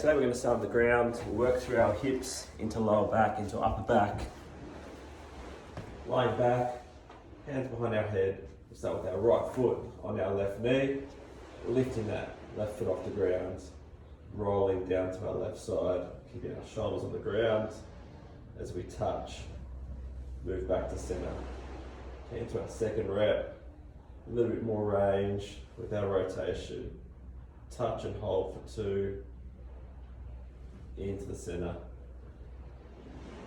today we're going to start on the ground. We'll work through our hips into lower back, into upper back. Lying back, hands behind our head. We'll start with our right foot on our left knee, lifting that left foot off the ground, rolling down to our left side, keeping our shoulders on the ground. As we touch, move back to center. Okay, into our second rep, a little bit more range with our rotation. Touch and hold for 2, into the center.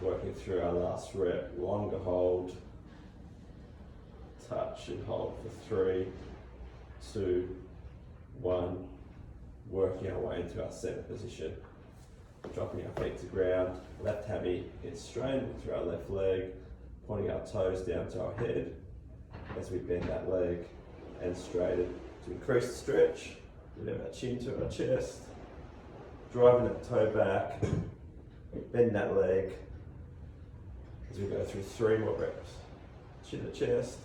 Working through our last rep, longer hold. Touch and hold for 3, 2, 1. Working our way into our center position. Dropping our feet to ground, left hammy gets straightened through our left leg, pointing our toes down to our head as we bend that leg and straighten. To increase the stretch, we have our chin to our chest, driving that toe back, bend that leg as we go through 3 more reps. Chin to chest,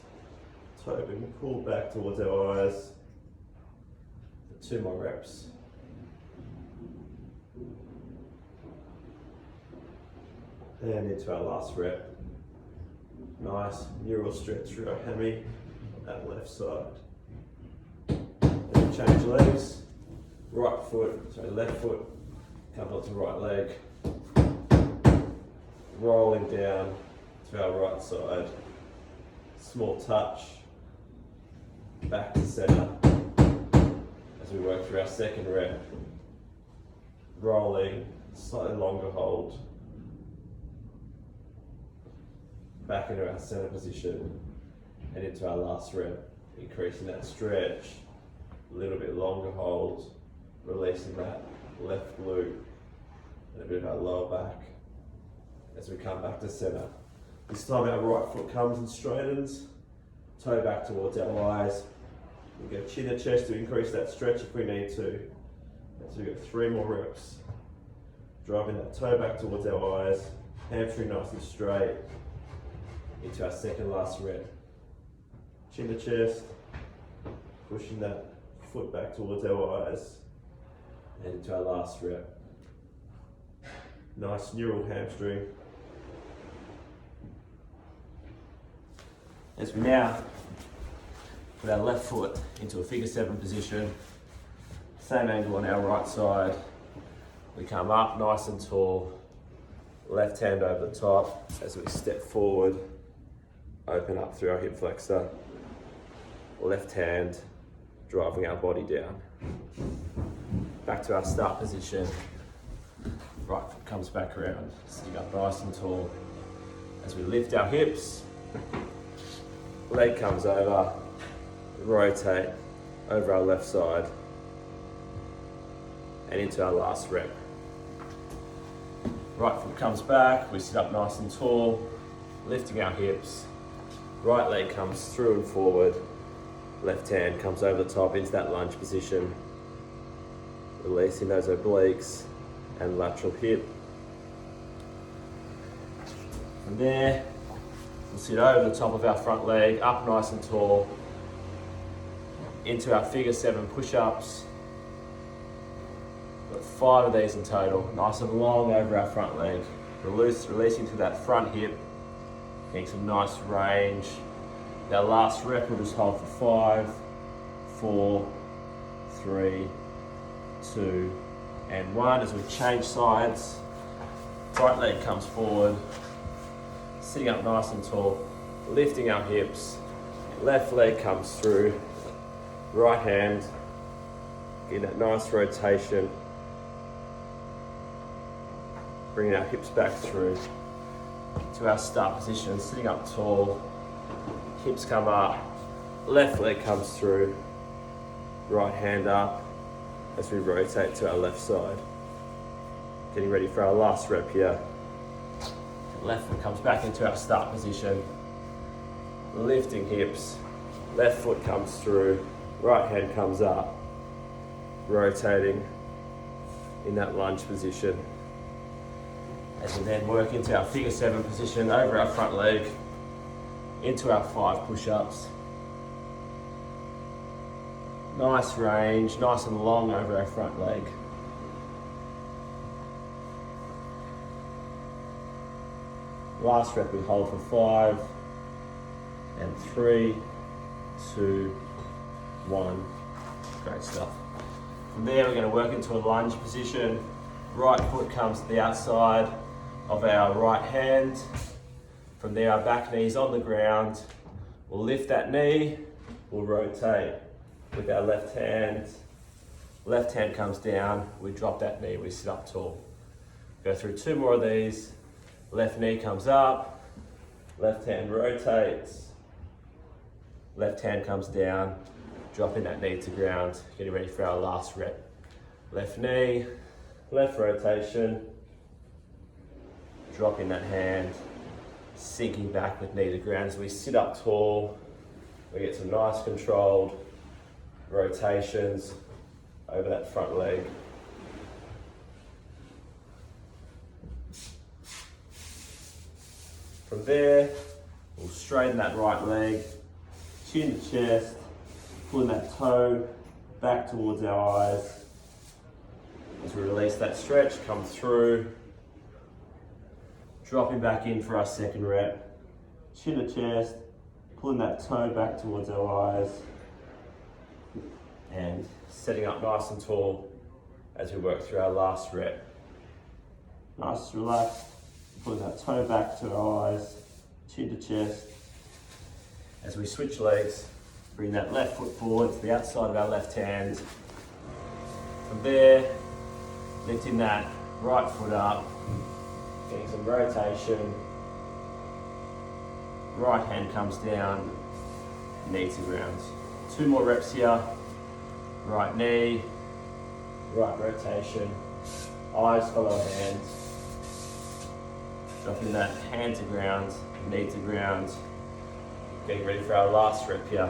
toe being pulled back towards our eyes for 2 more reps. And into our last rep. Nice neural stretch through our hammy on that left side. Then change legs. Left foot comes onto right leg. Rolling down to our right side. Small touch. Back to center. As we work through our second rep. Rolling, slightly longer hold. Back into our center position and into our last rep, increasing that stretch, a little bit longer hold, releasing that left glute and a bit of our lower back as we come back to center. This time our right foot comes and straightens, toe back towards our eyes. We go chin to chest to increase that stretch if we need to. So we've got 3 more reps. Driving that toe back towards our eyes, hamstring nice and straight. Into our second last rep. Chin to chest, pushing that foot back towards our eyes, and into our last rep. Nice neural hamstring. As we now put our left foot into a figure 7 position, same angle on our right side. We come up nice and tall, left hand over the top as we step forward. Open up through our hip flexor, left hand driving our body down. Back to our start position, right foot comes back around, sitting up nice and tall. As we lift our hips, leg comes over, rotate over our left side and into our last rep. Right foot comes back, we sit up nice and tall, lifting our hips. Right leg comes through and forward, left hand comes over the top into that lunge position, releasing those obliques and lateral hip. From there, we'll sit over the top of our front leg, up nice and tall, into our figure 7 push-ups. Got 5 of these in total, nice and long over our front leg, releasing to that front hip. Getting some nice range. Our last rep we'll just hold for 5, 4, 3, 2, and 1. As we change sides, right leg comes forward, sitting up nice and tall, lifting our hips, left leg comes through, right hand, getting that nice rotation, bringing our hips back through. To our start position, sitting up tall, hips come up, left leg comes through, right hand up as we rotate to our left side. Getting ready for our last rep here. Left foot comes back into our start position, lifting hips, left foot comes through, right hand comes up, rotating in that lunge position. As we then work into our figure 7 position over our front leg, into our 5 push-ups. Nice range, nice and long over our front leg. Last rep we hold for 5, and 3, 2, 1. Great stuff. From there we're going to work into a lunge position. Right foot comes to the outside of our right hand. From there our back knee's on the ground. We'll lift that knee, we'll rotate with our left hand. Left hand comes down, we drop that knee, we sit up tall. Go through 2 more of these. Left knee comes up, left hand rotates, left hand comes down, dropping that knee to ground, getting ready for our last rep. Left knee, left rotation, dropping that hand, sinking back with knee to ground as we sit up tall. We get some nice controlled rotations over that front leg. From there, we'll straighten that right leg, chin to chest, pulling that toe back towards our eyes. As we release that stretch, come through, dropping back in for our second rep, chin to chest, pulling that toe back towards our eyes, and setting up nice and tall as we work through our last rep. Nice, relaxed. Pulling that toe back to our eyes, chin to chest. As we switch legs, bring that left foot forward to the outside of our left hand. From there, lifting that right foot up, getting some rotation. Right hand comes down, knee to ground. 2 more reps here. Right knee, right rotation, eyes follow hands. Dropping that hand to ground, knee to ground. Getting ready for our last rep here.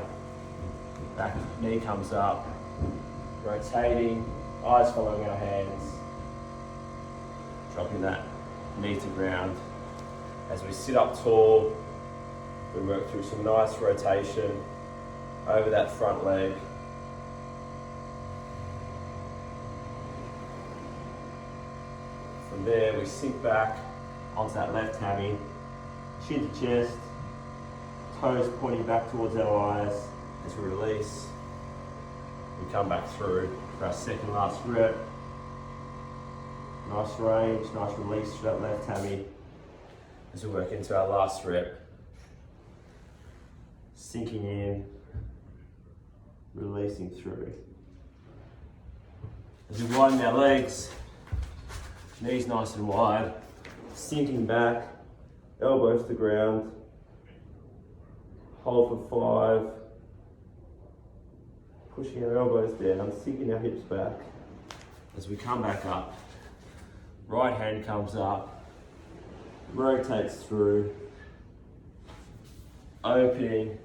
Back knee comes up, rotating, eyes following our hands. Dropping that knee to ground. As we sit up tall, we work through some nice rotation over that front leg. From there, we sink back onto that left hammy, chin to chest, toes pointing back towards our eyes. As we release, we come back through for our second last rep. Nice range, nice release to that left hammy as we work into our last rep. Sinking in, releasing through. As we widen our legs, knees nice and wide, sinking back, elbows to ground, hold for 5, pushing our elbows down, sinking our hips back. As we come back up, right hand comes up, rotates through, opening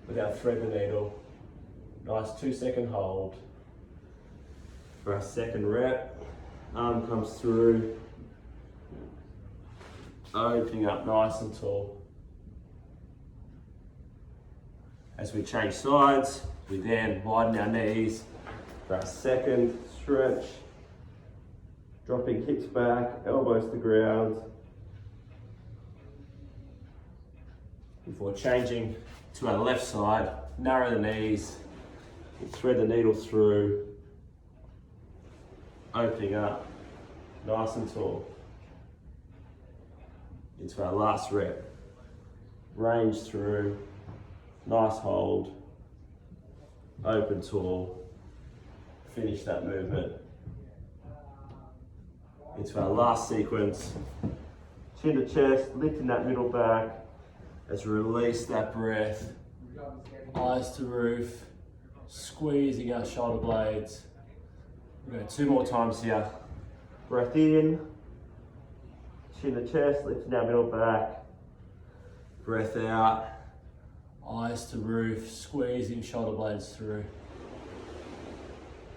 with our thread the needle. Nice 2-second hold. For our second rep, arm comes through, opening up nice and tall. As we change sides, we then widen our knees for our second stretch, dropping hips back, elbows to ground, before changing to our left side. Narrow the knees, thread the needle through, opening up nice and tall. Into our last rep, range through, nice hold, open tall, finish that movement. Into our last sequence, chin to chest, lifting that middle back as we release that breath, eyes to roof, squeezing our shoulder blades. We'll go 2 more times here. Breath in, chin to chest, lifting our middle back. Breath out, eyes to roof, squeezing shoulder blades through.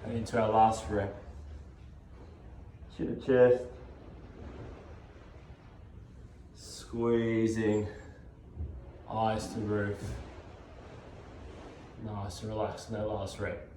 And into our last rep. Chin to chest, squeezing, eyes to roof. Nice and relaxed in that last rep.